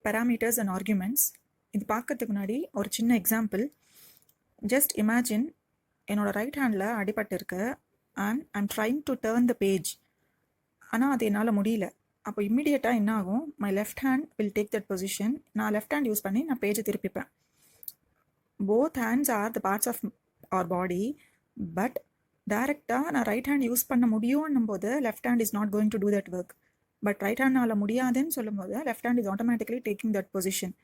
Parameters and arguments. இது பார்க்கறதுக்கு முன்னாடி ஒரு சின்ன எக்ஸாம்பிள். ஜஸ்ட் இமேஜின் என்னோட ரைட் ஹேண்டில் அடிபட்டு இருக்கு and I'm trying to turn the page. ஆனால் அது என்னால் முடியல. அப்போ இம்மிடியட்டாக என்ன ஆகும், my left hand will take that position. நான் லெஃப்ட் ஹேண்ட் யூஸ் பண்ணி நான் பேஜை திருப்பிப்பேன். Both hands are the parts of our body, but டைரெக்டாக நான் ரைட் ஹேண்ட் யூஸ் பண்ண முடியும்னும் போது left hand is not going to do that work. But right ஹேண்ட்னால் முடியாதுன்னு சொல்லும்போது left hand is automatically taking that position.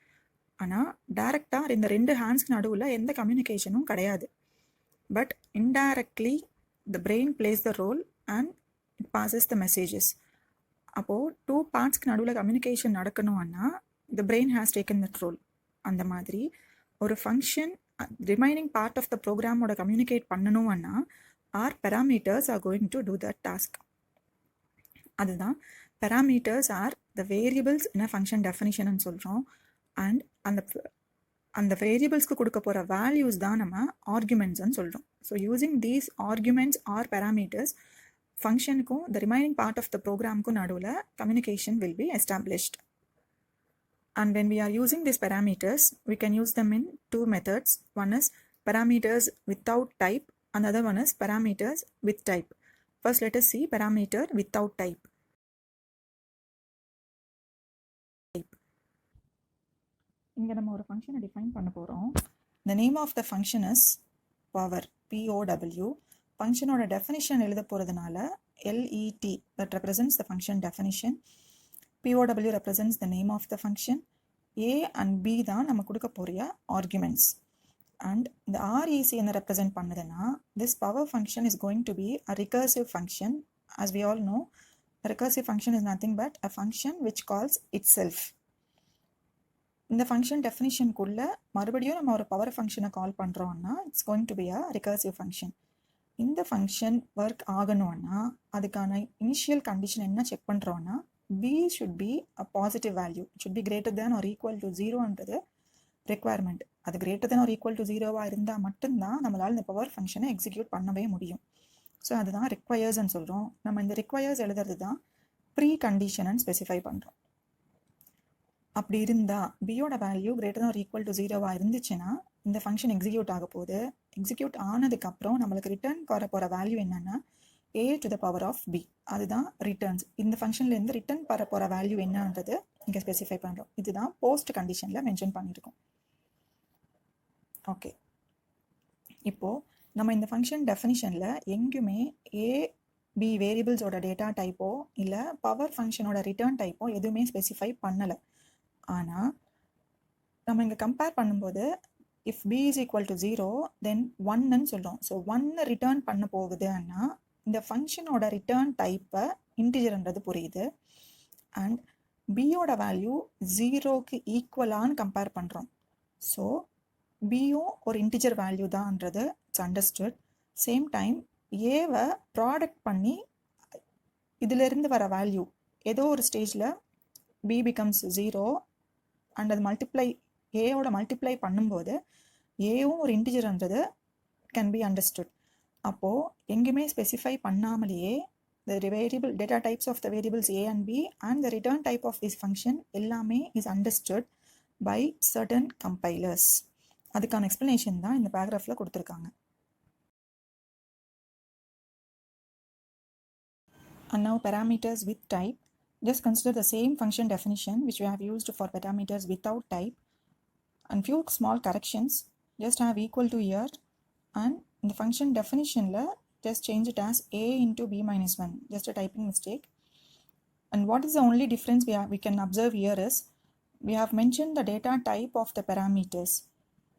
ஆனால் டைரெக்டாக இந்த ரெண்டு ஹேண்ட்ஸ்க்கு நடுவில் எந்த கம்யூனிகேஷனும் கிடையாது. But indirectly the brain plays the role and it passes the messages. அப்போது டூ பார்ட்ஸ்க்கு நடுவில் கம்யூனிகேஷன் நடக்கணும்னா the brain has taken that role. அந்த மாதிரி ஒரு function remaining part of the ப்ரோக்ராமோட கம்யூனிகேட் பண்ணணும்னா or parameters are going to do that task. அதுதான் parameters are the variables in a function definition சொல்கிறோம். அண்ட் அந்த வேரியபிள்ஸ்க்கு கொடுக்க போகிற வேல்யூஸ் தான் நம்ம ஆர்குமெண்ட்ஸ்ன்னு சொல்கிறோம். So using these arguments or parameters ஃபங்க்ஷனுக்கும் the remaining part of the ப்ரோக்ராமுக்கும் நடுவில் communication will be established. And when we are using these parameters, we can use them in two methods. One is parameters without type, another one is parameters with type. First, let us see parameter without type. இங்கே நம்ம ஒரு ஃபங்க்ஷனை define பண்ண போகிறோம். The name of the function is power, POW. ஃபங்க்ஷனோட டெஃபினிஷன் எழுத போகிறதுனால LET, that represents the function definition. POW represents the name of the function. A and B தான் நம்ம கொடுக்க போகிற ஆர்குமெண்ட்ஸ். அண்ட் இந்த REC என்ன ரெப்ரசென்ட் பண்ணுதுன்னா, this power function is going to be a recursive function. As we all know, a recursive function is nothing but a function which calls itself. இந்த function டெஃபினிஷனுக்குள்ளே மறுபடியும் நம்ம ஒரு பவர் ஃபங்க்ஷனை கால் பண்ணுறோன்னா it's going to be a recursive function. இந்த function work ஆகணும்னா அதுக்கான initial condition என்ன செக் பண்ணுறோன்னா, b should be a positive value. It should be greater than or equal to 0ன்றது ரெக்குவயர்மெண்ட். அது greater than or equal to 0வாக இருந்தால் மட்டும்தான் நம்மளால் இந்த பவர் ஃபங்க்ஷனை எக்ஸிக்யூட் பண்ணவே முடியும். ஸோ அதுதான் ரிக்வயர்ஸ்ன்னு சொல்கிறோம். நம்ம இந்த ரிக்வயர்ஸ் எழுதுறது தான் ப்ரீ கண்டிஷன் ஸ்பெசிஃபை பண்ணுறோம். அப்படி இருந்தால் பியோட value greater than or equal to 0வாக இருந்துச்சுன்னா இந்த ஃபங்க்ஷன் எக்ஸிக்யூட் ஆக போகுது. எக்ஸிக்யூட் ஆனதுக்கப்புறம் நம்மளுக்கு ரிட்டர்ன் வர போகிற வேல்யூ என்னென்னா a to the power of b. அதுதான் ரிட்டர்ன்ஸ். இந்த ஃபங்க்ஷன்லேருந்து ரிட்டர்ன் வர போகிற வேல்யூ என்னன்றது இங்கே ஸ்பெசிஃபை பண்ணுறோம். இதுதான் போஸ்ட் கண்டிஷனில் மென்ஷன் பண்ணியிருக்கோம். ஓகே, இப்போது நம்ம இந்த ஃபங்க்ஷன் டெஃபினிஷனில் எங்கேயுமே a b வேரியபிள்ஸோட டேட்டா டைப்போ இல்லை பவர் ஃபங்க்ஷனோட ரிட்டர்ன் டைப்போ எதுவுமே ஸ்பெசிஃபை பண்ணலை. ஆனால் நம்ம இங்கே கம்பேர் பண்ணும்போது if b is equal to 0 then 1ன்னு சொல்கிறோம். ஸோ 1 ரிட்டர்ன் பண்ண போகுதுன்னா இந்த ஃபங்க்ஷனோட ரிட்டர்ன் டைப்பை இன்டிஜர்ன்றது புரியுது. அண்ட் பியோட வேல்யூ 0க்கு ஈக்குவலான்னு கம்பேர் பண்ணுறோம். ஸோ பியும் ஒரு இன்டிஜர் வேல்யூ தான்ன்றது இட்ஸ் அண்டர்ஸ்டுட். சேம் டைம் ஏவை ப்ராடக்ட் பண்ணி இதிலிருந்து வர வேல்யூ ஏதோ ஒரு ஸ்டேஜில் b becomes 0 அண்ட் அது மல்டிப்ளை ஏயோட மல்டிப்ளை பண்ணும்போது ஏவும் ஒரு இன்டிஜர்ன்றது கேன் பி அண்டர்ஸ்டுட். அப்போது எங்கேயுமே specify பண்ணாமலேயே the variable data types of the variables a and b and the return type of this function எல்லாமே is understood by certain compilers. அதுக்கான explanation தான் இந்த பேராகிராஃபில் கொடுத்துருக்காங்க. And now parameters with type. Just consider the same function definition which we have used for parameters without type, and few small corrections. Just have equal to here, and in the function definition la just change it as a into b minus 1, just a typing mistake. And what is the only difference we can observe here is we have mentioned the data type of the parameters.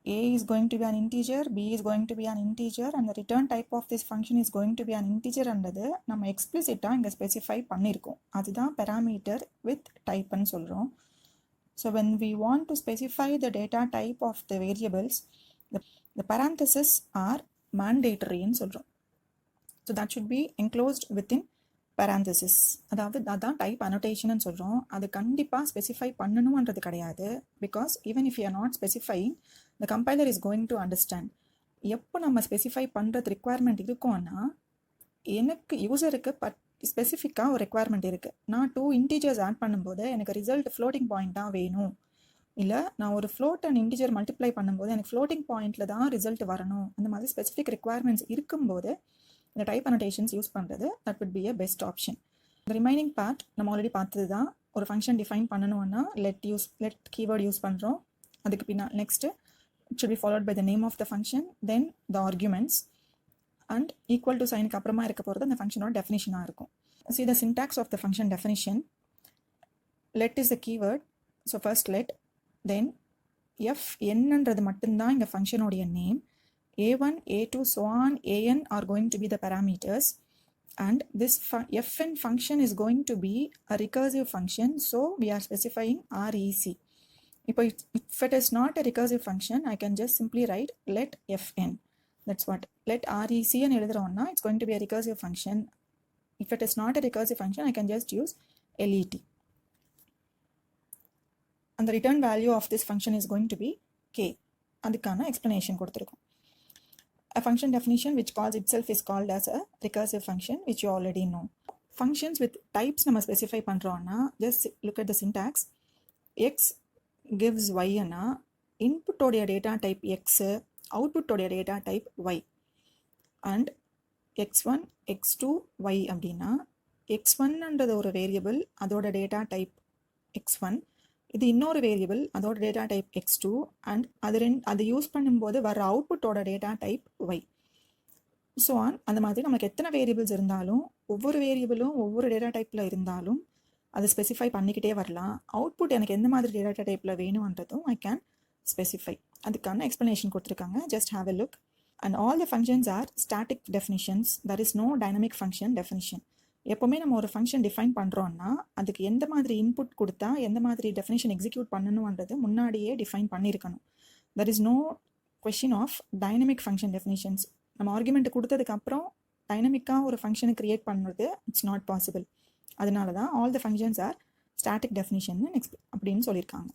A is going to be an integer, b is going to be an integer, and the return type of this function is going to be an integer என்றது நம்ம எக்ஸ்பிளிசிட்டாக இங்கே specify பண்ணியிருக்கோம். அதுதான் parameter with type ன்னு சொல்கிறோம். So when we want to specify the data type of the variables, the parentheses are mandatory ன்னு சொல்கிறோம். So that should be enclosed within parenthesis. அதாவது அதான் டைப் அனோட்டேஷன் சொல்கிறோம். அது கண்டிப்பாக ஸ்பெசிஃபை பண்ணணுன்றது கிடையாது. Because even if you are not specifying, the compiler is going to understand. எப்போ நம்ம ஸ்பெசிஃபை பண்ணுறது ரிக்குவயர்மெண்ட் இருக்கும்னா, எனக்கு யூசருக்கு ஸ்பெசிஃபிக்காக ஒரு ரெக்குவயர்மெண்ட் இருக்குது. நான் 2 இன்டீஜர்ஸ் ஆட் பண்ணும்போது எனக்கு ரிசல்ட் ஃப்ளோட்டிங் பாயிண்ட் தான் வேணும், இல்லை நான் ஒரு ஃப்ளோட் அண்ட் இன்டீஜர் மல்டிப்ளை பண்ணும்போது எனக்கு ஃப்ளோட்டிங் பாயிண்டில் தான் ரிசல்ட் வரணும், அந்த மாதிரி ஸ்பெசிஃபிக் ரெக்குவயர்மெண்ட்ஸ் இருக்கும்போது இந்த டைப் அனோட்டேஷன்ஸ் யூஸ் பண்ணுறது that would be a best option. இந்த ரிமைனிங் பார்ட் நம்ம ஆல்ரெடி பார்த்தது தான். ஒரு ஃபங்க்ஷன் டிஃபைன் பண்ணணும்னா லெட் கீவேர்ட் யூஸ் பண்ணுறோம். அதுக்கு next it should be followed by the name of the function, then the arguments, and equal to சைனுக்கு அப்புறமா இருக்க போகிறது அந்த ஃபங்க்ஷனோட டெஃபினிஷனாக இருக்கும். See the syntax of the function definition. Let is the keyword, so first let, then என்னன்றது மட்டும்தான் இங்கே ஃபங்க்ஷனோடைய name. a1, a2, so on, an are going to be the parameters, and this fn function is going to be a recursive function, so we are specifying rec. If it is not a recursive function, I can just simply write let fn. That's what let rec and எழுதுறோம்னா it's going to be a recursive function. If it is not a recursive function, I can just use let. And the return value of this function is going to be k. அதுக்கான explanation கொடுத்திருக்கோம். A function definition which calls itself is called as a recursive function, which you already know. Functions with types நம்ம specify பண்ணுறோம்னா just look at the syntax. X gives y னா input உடைய data type x, output உடைய data type y. And x1, x2, y அப்படின்னா x1ன்றது ஒரு variable, அதோட data type x1, இது இன்னொரு வேரியபிள், அதோட டேட்டா டைப் x2, அண்ட் அது யூஸ் பண்ணும்போது வர அவுட்புட்டோட டேட்டா டைப் y. ஸோ அந்த மாதிரி நமக்கு எத்தனை வேரியபிள்ஸ் இருந்தாலும் ஒவ்வொரு வேரியபிளும் ஒவ்வொரு டேட்டா டைப்பில் இருந்தாலும் அதை ஸ்பெசிஃபை பண்ணிக்கிட்டே வரலாம். அவுட்புட் எனக்கு எந்த மாதிரி டேட்டா டைப்பில் வேணுன்றதும் ஐ கேன் ஸ்பெசிஃபை. அதுக்கான எக்ஸ்ப்ளனேஷன் கொடுத்துருக்காங்க, just have a look. And all the functions are static definitions. There is no dynamic function definition. எப்போவுமே நம்ம ஒரு ஃபங்க்ஷன் டிஃபைன் பண்ணுறோன்னா அதுக்கு எந்த மாதிரி இன்புட் கொடுத்தா எந்த மாதிரி டெஃபினேஷன் எக்ஸிக்யூட் பண்ணணுன்றது முன்னாடியே டிஃபைன் பண்ணியிருக்கணும். there is no question of dynamic function definitions. நம்ம ஆர்குமெண்ட் கொடுத்ததுக்கப்புறம் டைனமிக்காக ஒரு ஃபங்க்ஷனை க்ரியேட் பண்ணுறது இட்ஸ் நாட் பாசிபிள். அதனால தான் all the functions R static definition அப்படின்னு சொல்லியிருக்காங்க.